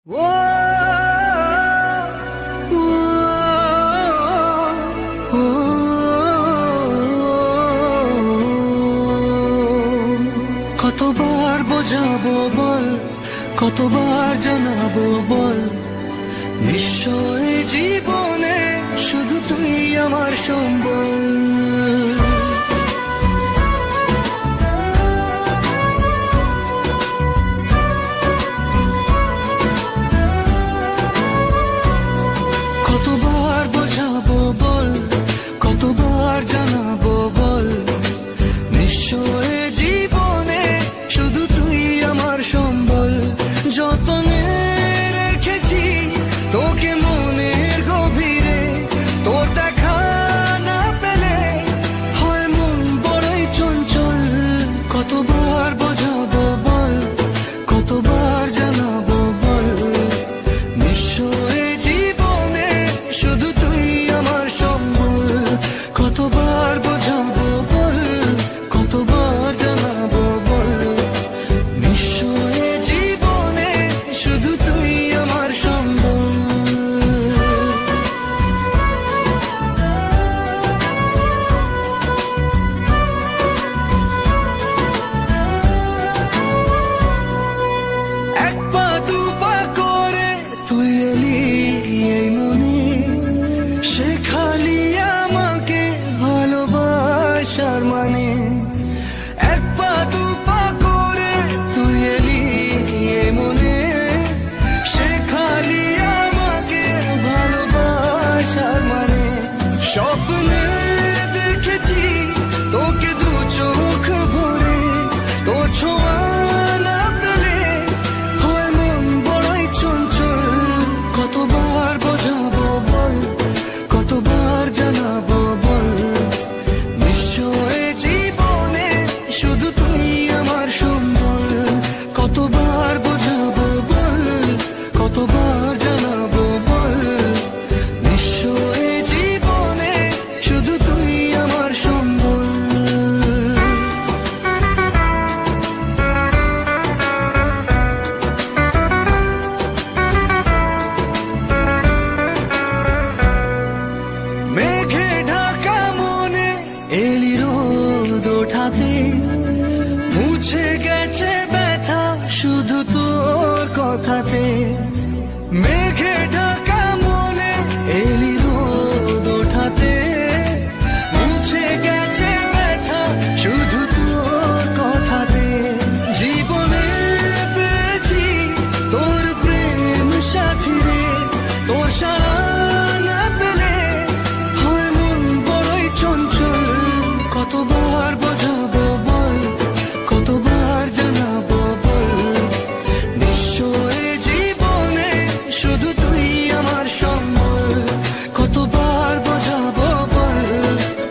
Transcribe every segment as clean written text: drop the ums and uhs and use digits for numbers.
কতবার বোঝাবো বল, কতবার জানাবো বল, নিশ্চয় জীবনে শুধু তুই আমার সম্বল। কতবার বোঝাবো বল, কতবার জানাবো বল, নিশ্চয় জীবনে শুধু তুই আমার সম্বল। যতনে রেখেছি তোকে মনের গভীরে, তোর দেখা না পেলে হয় মন বড়ই চঞ্চল। কতবার বোঝাবো বল, কতবার জানাবো বল, নিশ্চয় জীবনে শুধু তুই আমার সম্বল। কতবার বোঝাবো বল, কতবার জানাবো বল, নিশ্চয় জীবনে শুধু তুই আমার সম্বল। এক পা দু পা করে তুই এলি এই মনে, শেখালি আমাকে ভালোবাসার মানে। এক পা দু পা করে তুই এলি এই মনে, শেখালি আমাকে ভালোবাসার মানে। স্বপ্নে দেখেছি তোকে দু চোখ ভরে, তোর ছোঁয়া না পেলে হয় মন বড়ই চঞ্চল। কতবার বোঝাবো বল, কতবার জানাবো বল, নিশ্চয় জীবনে শুধু তুই আমার সম্বল। কতবার বোঝাবো বল, কতবার জানাবো বল, নিশ্চয় জীবনে শুধু তুই আমার সম্বল। মেঘে ঢাকা মনে এলি রোদ ওঠাতে, মুছে গেছে ব্যথা শুধু তোর কথাতে। মেঘে ঢাকা মনে এলি রোদ ওঠাতে, মুছে গেছে ব্যথা শুধু তোর কথাতে। জীবনে পেয়েছি তোর প্রেম সাথী রে, তোর সারা না পেলে হয় মন বড়ই চঞ্চল। কতবার বোঝাবো বল, কতবার জানাবো বল, নিশ্চয় জীবনে শুধু তুই আমার সম্বল। কতবার বোঝাবো বল,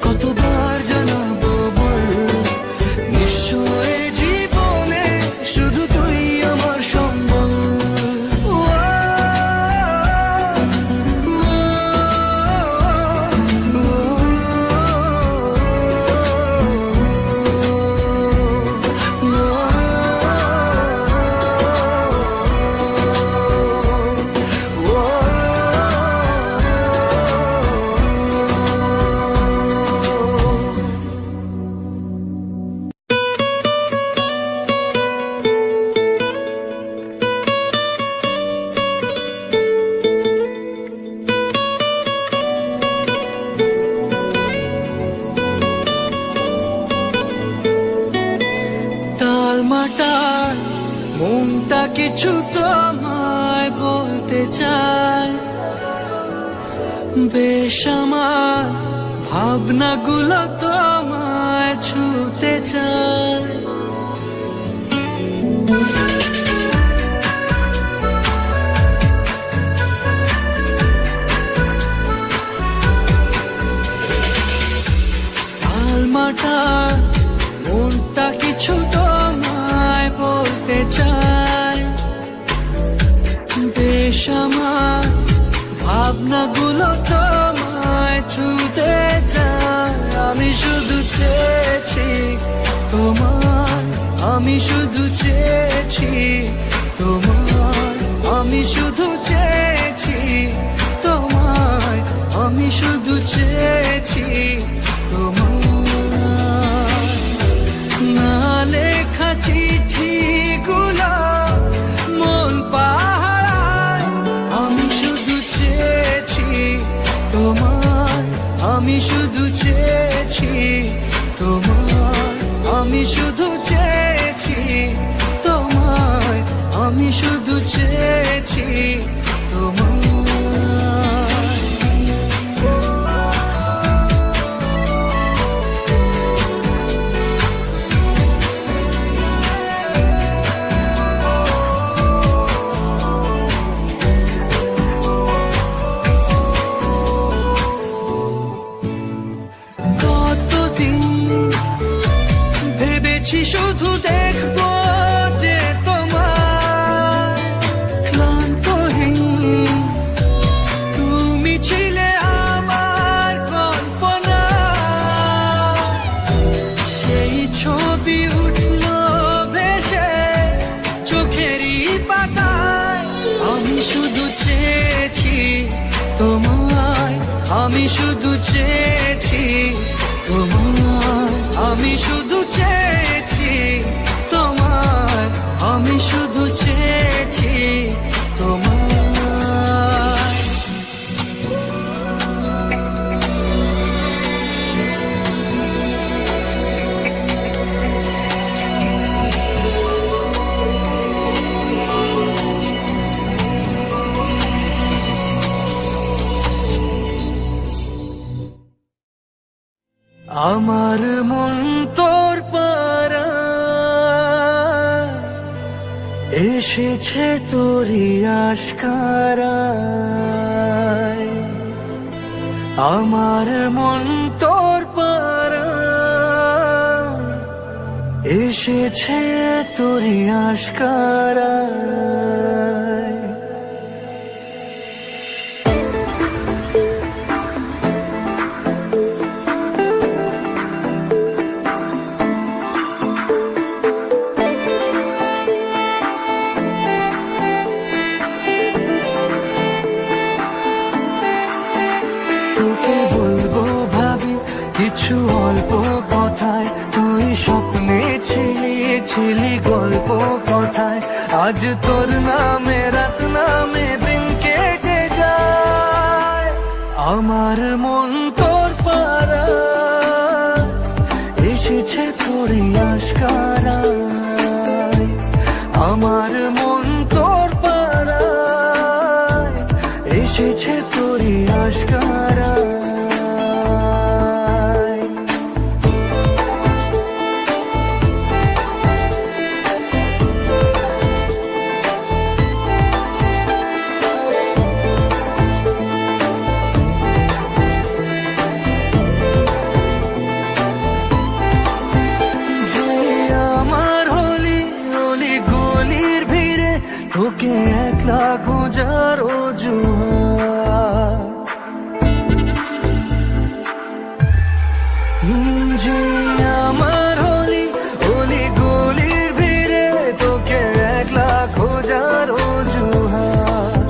কতবার জানাবো বল, নিশ্চয় জীবনে শুধু তুই আমার সম্বল। তালমাটার মনটা কিছু তোমায় বলতে চায়, বেশ আমার ভাবনাগুলো তোমায় ছুতে চায়। তালমাটার মনটা কিছু তোমায় বলতে চায়, বেশ আমার ভাবনাগুলো তোমায় ছুতে চায়। আমি শুধু চেয়েছি তোমার, আমি শুধু চেয়েছি তোমার, আমি আমি শুধু চেয়েছি তোমায়, আমি শুধু চেয়েছি তোমায়। না লেখা চিঠিগুলো মন পাহারায়, আমি শুধু চেয়েছি তোমায়, আমি শুধু চেয়েছি তোমায়, আমি শুধু চেয়েছি তোমায়, আমি শুধু চেয়েছি তোমায়। শুধু দেখবো যে তোমার ক্লান্তহীন, তুমি ছিলে আমার কল্পনা, সেই ছবি উঠলো ভেসে চোখেরই পাতায়। আমি শুধু চেয়েছি তোমায়, আমি শুধু চেয়েছি তোমায়, আমি শুধু চেয়েছি তোমায়, আমি শুধু চেয়েছি তোমায়। আমার মন তোর পারা এসেছে তোরই আশকারায়, আমার মন তোর পারা এসেছে তোরই আশকারায়। তোকে বলবো ভাবি কিছু অল্প কথায়, তুই স্বপ্নে ছিলি ছিলি গল্প কথায়। আজ তোর নামে রাত নামে দিন কেটে যায়, আমার মন তোর পারা এসেছে তোরই আশকারায়, আমার মন তোর পারা এসেছে তোরই আশকারায়। তোকে একলা খোঁজার অজুহাত, যে আমার হলি অলি গলির ভিড়ে তোকে একলা খোঁজার অজুহাত।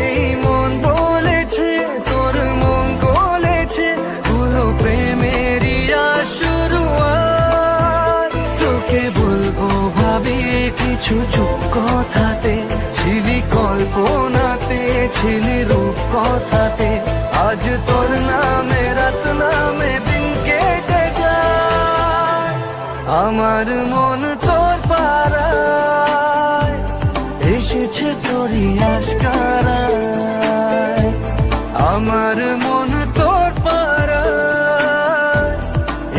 এই মন বলেছে তোর মন গলেছে, হলো প্রেমেরই শুরুয়াত। তোকে বলবো ভাবি কিছু চুপ কথাতে, ছিলি কল্পনাতে ছিলি রূপ কথাতে। আজ তোর নামে রাত নামে দিন কেটে যায়, আমার মন তোর পারায় এসেছে তোরই আশকারায়, আমার মন তোর পারায়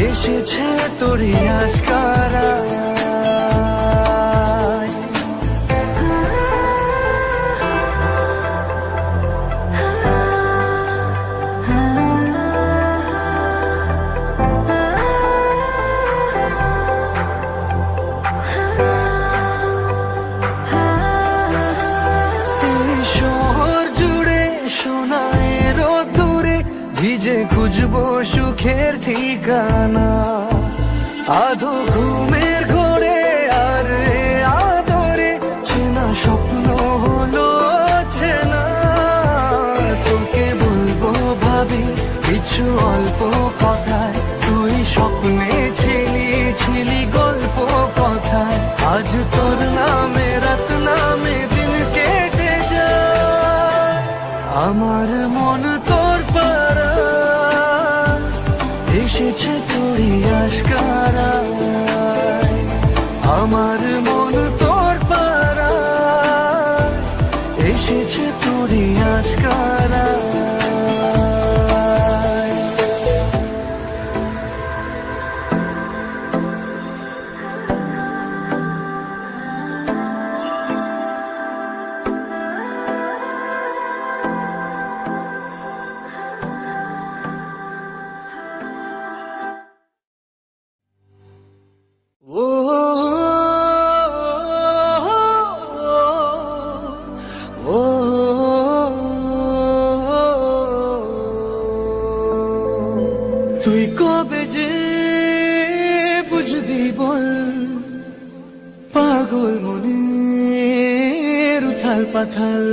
এসেছে তোরই আশকারায়। ভিজে খুঁজবো সুখের ঠিকানা, আধো ঘুমের ঘোরে আর আদরে চেনা স্বপ্ন হলো কিছু অল্প কথায় তুই স্বপ্নে ছিলি গল্প কথায়। আজ তোর নামে রাত নামে দিন কেটে যায়, আমার মন তোর পাড়া এসেছে তোরই আশকারায়। আমার মন তোর পাড়া এসেছে তোরই আশকারায়। তুই কবে যে বুঝবি বল, পাগল মনের উথাল পাথাল।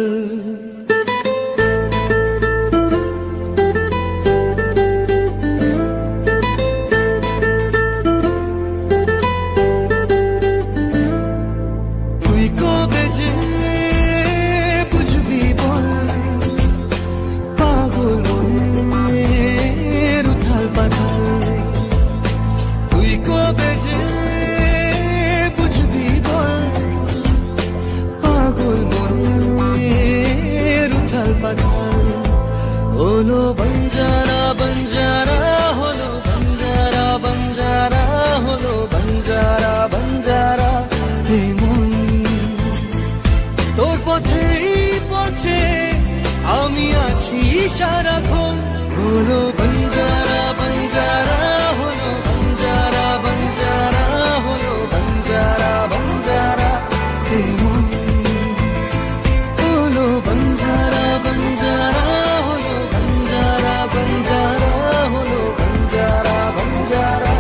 তুই কবে যে বুঝবি বল, পাগল মনের উথাল পাথাল। তুই কবে যে বুঝবি বল, পাগল মনের উথাল পাথাল। হলো বঞ্জারা বঞ্জারা, হলো বঞ্জারা বঞ্জারা, হলো বঞ্জারা বঞ্জারা। মন তোর পথেই পথে আমি আছি সারাক্ষণ। হলো বঞ্জারা বঞ্জারা, হলো বঞ্জারা বঞ্জারা, হলো বঞ্জারা বঞ্জারা। মন হলো বঞ্জারা বঞ্জারা, হলো বঞ্জারা বঞ্জারা, হলো বঞ্জারা বঞ্জারা।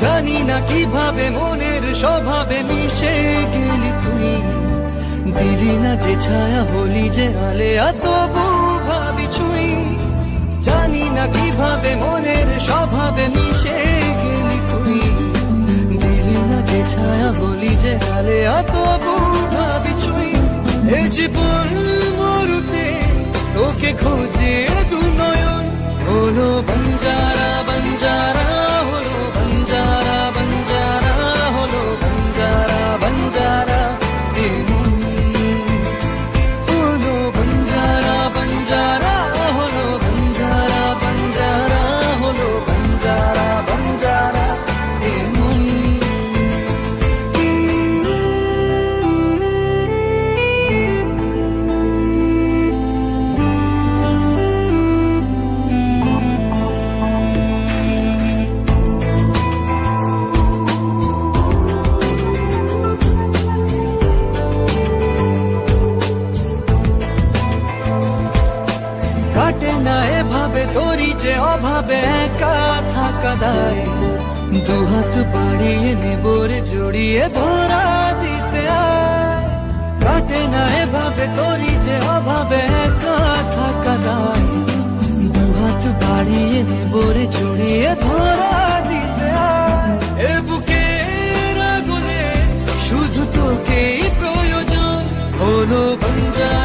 জানি না কিভাবে মনের স্বভাবে মিশে গেলি তুই, দিলি না যে ছায়া হলি যে আলেয়া তবু ভাবি ছুঁই। জানি না কিভাবে মনের স্বভাবে মিশে গেলি তুই, দিলি না যে ছায়া হলি যে আলেয়া তবু ভাবি ছুঁই। এ জীবন মরুতে তোকে খোঁজে দু নয়ন। হলো বঞ্জারা বঞ্জারা, হলো বঞ্জারা বঞ্জারা, হলো বঞ্জারা বঞ্জারা। হলো বঞ্জারা বঞ্জারা, হলো বঞ্জারা বঞ্জারা, হলো বঞ্জারা বঞ্জারা। কাটে না এভাবে তোরই যে অভাবে একা থাকা দায়। দুহাত বাড়িয়ে নেবরে জড়িয়ে ধরা দিতে আয়। কাটে না এভাবে তোরই যে অভাবে একা থাকা দায়। দুহাত বাড়িয়ে নেবরে জড়িয়ে ধরা দিতে আয়। এ বুকের আগুনে শুধু তোকেই প্রয়োজন। হলো বঞ্জারা